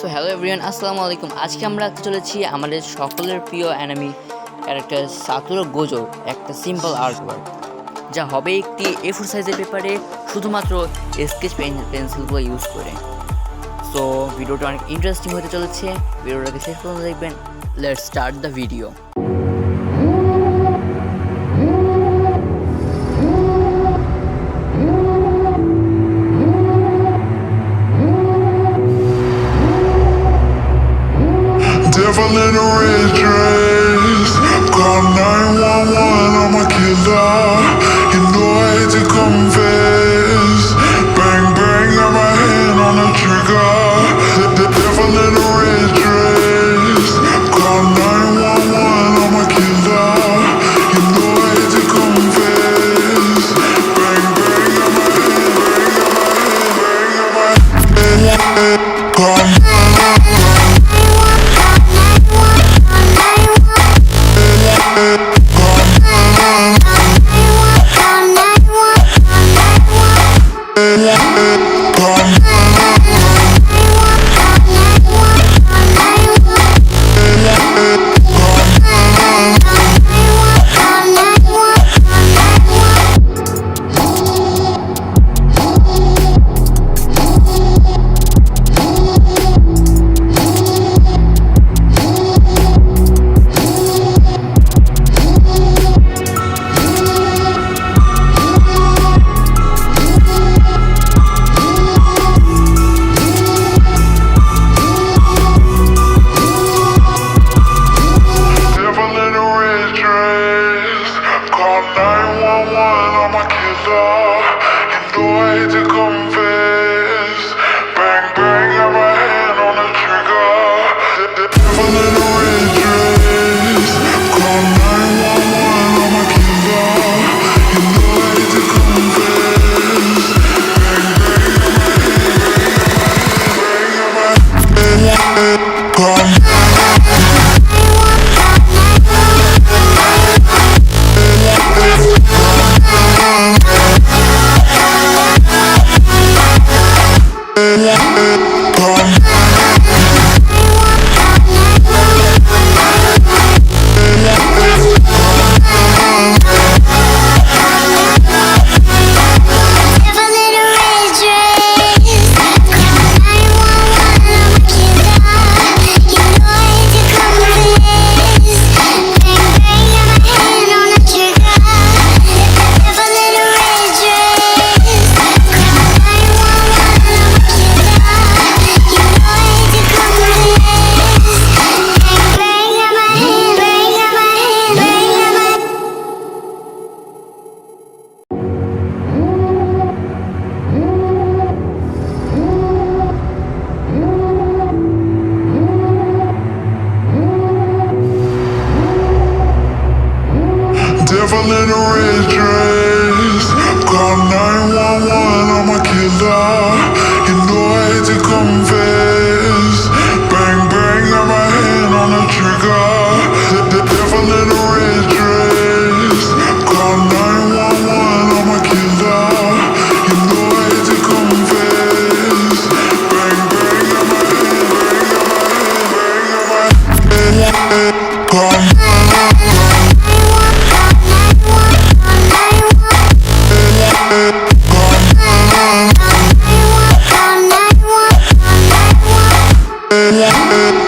So hello everyone, আসসালামু আলাইকুম। আজকে আমরা চলেছি আমাদের সকলের প্রিয় অ্যানিমি ক্যারেক্টার সাতুরো গোজো একটা সিম্পল আর্টওয়ার্ক, যা হবে একটি A4 সাইজের পেপারে শুধুমাত্র স্কেচ পেন্সিলগুলো ইউজ করে। সো ভিডিওটা অনেক ইন্টারেস্টিং হতে চলেছে, ভিডিওটাকে শেষ পর্যন্ত দেখবেন। Let's start the video. Devil in a red dress, call 911, I'm a killer. You know I hate to confess. Bang bang, got my hand on the trigger. The devil in a red dress, call 911, I'm a killer. You know I hate to confess. Bang bang, got my hand, bang got my hand, call. Devil in a red dress, call 911, I'm a killer. You know I hate to confess. Bang bang, got my hand on the trigger. The devil in a red dress, call 911, I'm a killer. You know I hate to confess. Bang bang, got my hand, bang got my hand, call. Yeah.